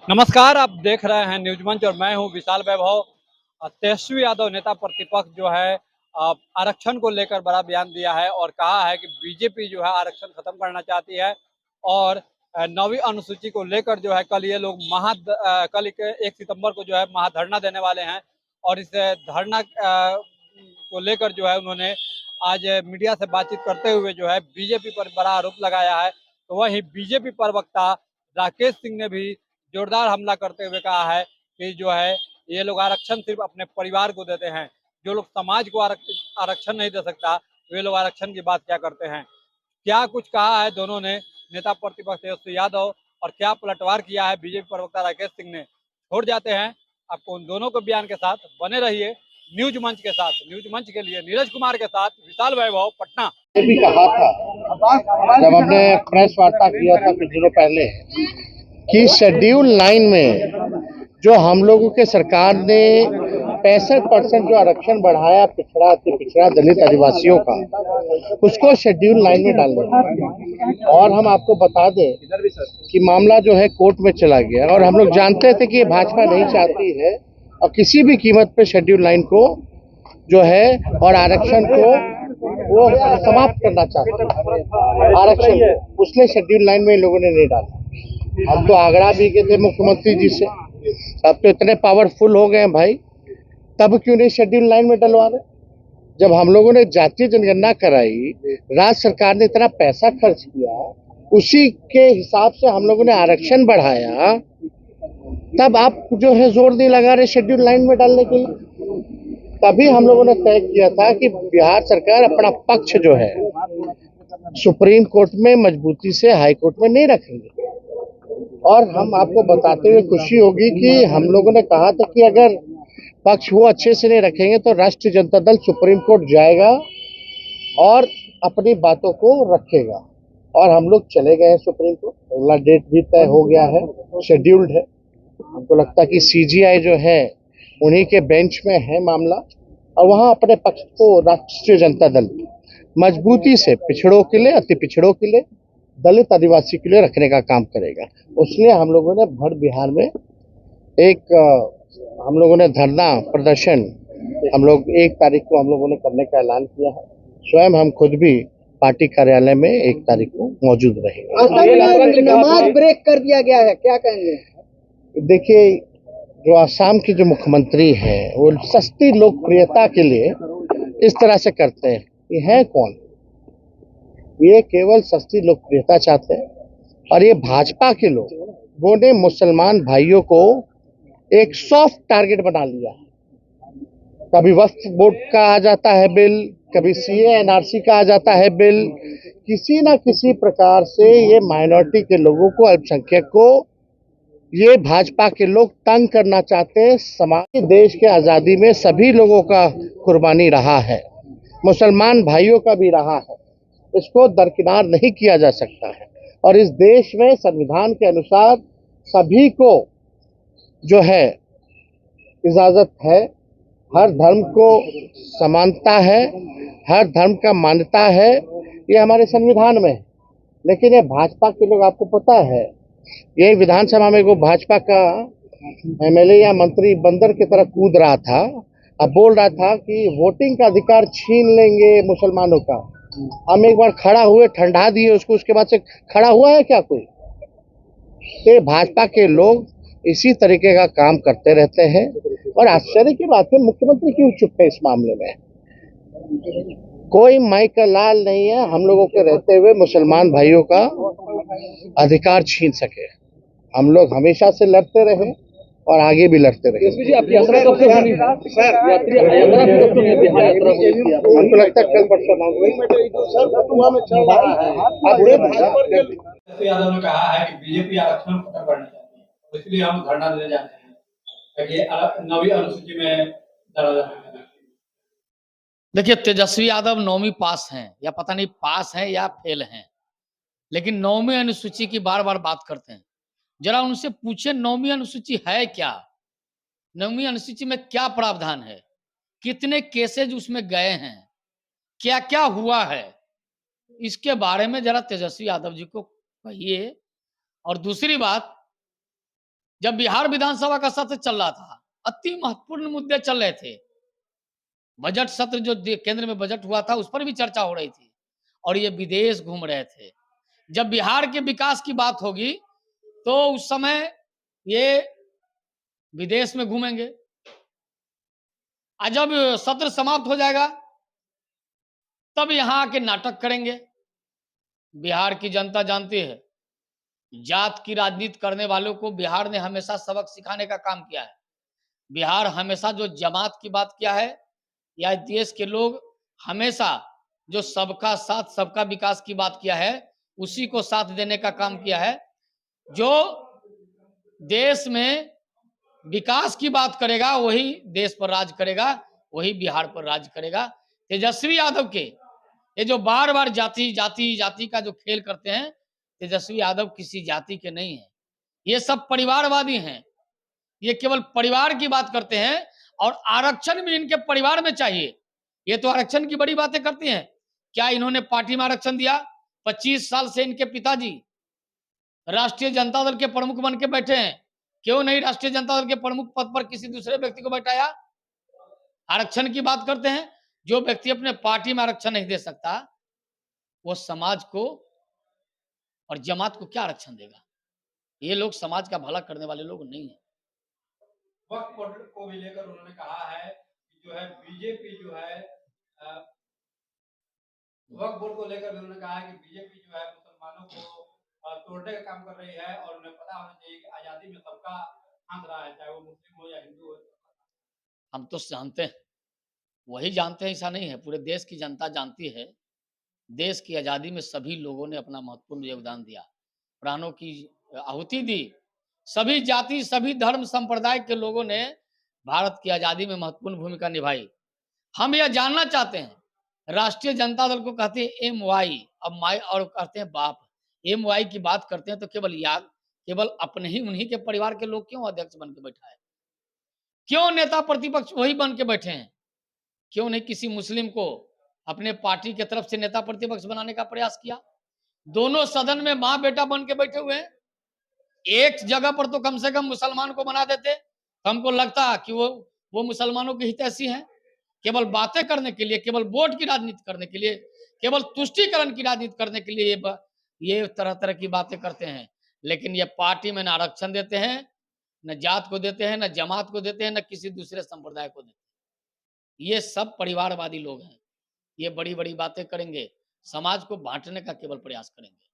नमस्कार, आप देख रहे हैं न्यूज मंच और मैं हूं विशाल वैभव। तेजस्वी यादव नेता प्रतिपक्ष जो है आरक्षण को लेकर बड़ा बयान दिया है और कहा है कि बीजेपी जो है आरक्षण खत्म करना चाहती है और 9वीं अनुसूची को लेकर जो है कल ये लोग कल 1 सितंबर को जो है महाधरना देने वाले हैं। और इस धरना को लेकर जो है उन्होंने आज मीडिया से बातचीत करते हुए जो है बीजेपी पर बड़ा आरोप लगाया है। तो वहीं बीजेपी प्रवक्ता राकेश सिंह ने भी जोरदार हमला करते हुए कहा है कि जो है ये लोग आरक्षण सिर्फ अपने परिवार को देते हैं। जो लोग समाज को आरक्षण नहीं दे सकता, वे लोग आरक्षण की बात क्या करते हैं। क्या कुछ कहा है दोनों ने, नेता प्रतिपक्ष तेजस्वी यादव, और क्या पलटवार किया है बीजेपी प्रवक्ता राकेश सिंह ने। छोड़ जाते हैं आपको उन दोनों के बयान के साथ। बने रहिए न्यूज मंच के साथ। न्यूज मंच के लिए नीरज कुमार के साथ विशाल वैभव, पटना। ये भी कहा था जब हमने प्रेस वार्ता किया था कुछ दिनों पहले कि शेड्यूल 9 में जो हम लोगों के सरकार ने 65% जो आरक्षण बढ़ाया पिछड़ा अति पिछड़ा दलित आदिवासियों का, उसको शेड्यूल 9 में डालना। और हम आपको बता दें कि मामला जो है कोर्ट में चला गया और हम लोग जानते थे कि ये भाजपा नहीं चाहती है और किसी भी कीमत पे शेड्यूल 9 को जो है और आरक्षण को वो समाप्त करना चाहते हैं। आरक्षण उसने शेड्यूल 9 में इन लोगों ने नहीं डाला। हम तो आगरा भी गए थे मुख्यमंत्री जी से, अब तो इतने पावरफुल हो गए हैं भाई, तब क्यों नहीं शेड्यूल 9 में डलवा रहे। जब हम लोगों ने जातीय जनगणना कराई, राज्य सरकार ने इतना पैसा खर्च किया, उसी के हिसाब से हम लोगों ने आरक्षण बढ़ाया, तब आप जो है जोर नहीं लगा रहे शेड्यूल 9 में डालने के लिए। तभी हम लोगों ने तय किया था कि बिहार सरकार अपना पक्ष जो है सुप्रीम कोर्ट में मजबूती से हाई कोर्ट में नहीं रखेंगे। और हम आपको बताते हुए खुशी होगी कि हम लोगों ने कहा था कि अगर पक्ष वो अच्छे से नहीं रखेंगे तो राष्ट्रीय जनता दल सुप्रीम कोर्ट जाएगा और अपनी बातों को रखेगा। और हम लोग चले गए हैं सुप्रीम कोर्ट, अगला डेट भी तय हो गया है, शेड्यूल्ड है। हमको लगता है कि सीजीआई जो है उन्हीं के बेंच में है मामला, और वहां अपने पक्ष को राष्ट्रीय जनता दल मजबूती से पिछड़ों के लिए, अति पिछड़ों के लिए, दलित आदिवासी के लिए रखने का काम करेगा। उसलिए हम लोगों ने भर बिहार में हम लोगों ने धरना प्रदर्शन हम लोग 1 तारीख को हम लोगों ने करने का ऐलान किया है। स्वयं हम खुद भी पार्टी कार्यालय में 1 तारीख को मौजूद रहेंगे। नमाज ब्रेक कर दिया गया है, क्या कहेंगे? देखिए, जो आसाम के जो मुख्यमंत्री हैं वो सस्ती लोकप्रियता के लिए इस तरह से करते हैं। ये है कौन? ये केवल सस्ती लोकप्रियता चाहते हैं। और ये भाजपा के लोगों ने मुसलमान भाइयों को एक सॉफ्ट टारगेट बना लिया। कभी वक्फ बोर्ड का आ जाता है बिल, कभी सीए एनआरसी का आ जाता है बिल। किसी ना किसी प्रकार से ये माइनॉरिटी के लोगों को, अल्पसंख्यक को ये भाजपा के लोग तंग करना चाहते हैं। समाज देश के आज़ादी में सभी लोगों का कुर्बानी रहा है, मुसलमान भाइयों का भी रहा है, इसको दरकिनार नहीं किया जा सकता है। और इस देश में संविधान के अनुसार सभी को जो है इजाजत है, हर धर्म को समानता है, हर धर्म का मान्यता है, ये हमारे संविधान में है। लेकिन ये भाजपा के लोग, आपको पता है, ये विधानसभा में वो भाजपा का एमएलए या मंत्री बंदर की तरह कूद रहा था, अब बोल रहा था कि वोटिंग का अधिकार छीन लेंगे मुसलमानों का। हम एक बार खड़ा हुए, ठंडा दिए उसको, उसके बाद से खड़ा हुआ है क्या कोई? तो भाजपा के लोग इसी तरीके का काम करते रहते हैं। और आश्चर्य की बात है, मुख्यमंत्री क्यों चुप है इस मामले में? कोई माई का लाल नहीं है हम लोगों के रहते हुए मुसलमान भाइयों का अधिकार छीन सके। हम लोग हमेशा से लड़ते रहे और आगे भी लड़ते रहे। हमको लगता है कल परसों यादव ने कहा है कि बीजेपी आरक्षण खत्म करना चाहती है, तो इसलिए हम धरना देने जाते हैं ताकि 9वीं अनुसूची में डाला जा सके। देखिए, तेजस्वी यादव 9वीं पास हैं, या पता नहीं पास हैं या फेल हैं, लेकिन 9वीं अनुसूची की बार बार बात करते हैं। जरा उनसे पूछे 9वीं अनुसूची है क्या? 9वीं अनुसूची में क्या प्रावधान है? कितने केसेज उसमें गए हैं? क्या क्या हुआ है? इसके बारे में जरा तेजस्वी यादव जी को कहिए। और दूसरी बात, जब बिहार विधानसभा का सत्र चल रहा था, अति महत्वपूर्ण मुद्दे चल रहे थे। बजट सत्र जो केंद्र में बजट हुआ था, उस पर भी चर्चा हो रही थी और ये विदेश घूम रहे थे। जब बिहार के विकास की बात होगी तो उस समय ये विदेश में घूमेंगे। और जब सत्र समाप्त हो जाएगा तब यहां आके नाटक करेंगे। बिहार की जनता जानती है, जात की राजनीति करने वालों को बिहार ने हमेशा सबक सिखाने का काम किया है। बिहार हमेशा जो जमात की बात किया है, या देश के लोग हमेशा जो सबका साथ सबका विकास की बात किया है, उसी को साथ देने का काम किया है। जो देश में विकास की बात करेगा वही देश पर राज करेगा, वही बिहार पर राज करेगा। तेजस्वी यादव के ये जो बार बार जाति जाति जाति का जो खेल करते हैं, तेजस्वी यादव किसी जाति के नहीं है। ये सब परिवारवादी हैं। ये केवल परिवार की बात करते हैं और आरक्षण भी इनके परिवार में चाहिए। ये तो आरक्षण की बड़ी बातें करती हैं। क्या इन्होंने पार्टी में आरक्षण दिया? 25 साल से इनके पिताजी राष्ट्रीय जनता दल के प्रमुख बन के बैठे हैं। क्यों नहीं राष्ट्रीय जनता दल के प्रमुख पद पर किसी दूसरे व्यक्ति को बैठाया? आरक्षण की बात करते हैं। जो व्यक्ति अपने पार्टी में आरक्षण नहीं दे सकता, वो समाज को और जमात को क्या आरक्षण देगा? ये लोग समाज का भला करने वाले लोग नहीं है। वक्फ बोर्ड को भी लेकर उन्होंने कहा है कि जो है बीजेपी जो है वक्फ बोर्ड को लेकर उन्होंने कहा है कि बीजेपी जो है मुसलमानों को तोड़ने का काम कर रही है और उन्हें पता होना चाहिए कि आजादी में सबका हक रहा है, चाहे वो मुस्लिम हो या हिंदू हो। हम तो जानते हैं, वही जानते हैं, ऐसा नहीं है, पूरे देश की जनता जानती है। देश की आजादी में सभी लोगों ने अपना महत्वपूर्ण योगदान दिया, प्राणों की आहुति दी। सभी जाति सभी धर्म संप्रदाय के लोगों ने भारत की आजादी में महत्वपूर्ण भूमिका निभाई। हम यह जानना चाहते हैं, राष्ट्रीय जनता दल को कहते हैं MY, अब माई और कहते हैं बाप। MY की बात करते हैं तो केवल अपने ही उन्हीं के परिवार के लोग क्यों अध्यक्ष बन के बैठा है? क्यों नेता प्रतिपक्ष वही बन के बैठे हैं? क्यों नहीं किसी मुस्लिम को अपने पार्टी की तरफ से नेता प्रतिपक्ष बनाने का प्रयास किया? दोनों सदन में माँ बेटा बन के बैठे हुए हैं। एक जगह पर तो कम से कम मुसलमान को बना देते तो हमको लगता कि वो मुसलमानों के हितैषी हैं। केवल बातें करने के लिए, केवल वोट की राजनीति करने के लिए, केवल तुष्टीकरण की राजनीति करने के लिए ये तरह तरह की बातें करते हैं। लेकिन ये पार्टी में न आरक्षण देते हैं, न जात को देते हैं, न जमात को देते हैं, न किसी दूसरे संप्रदाय को देते हैं। ये सब परिवारवादी लोग हैं। ये बड़ी बड़ी बातें करेंगे, समाज को बांटने का केवल प्रयास करेंगे।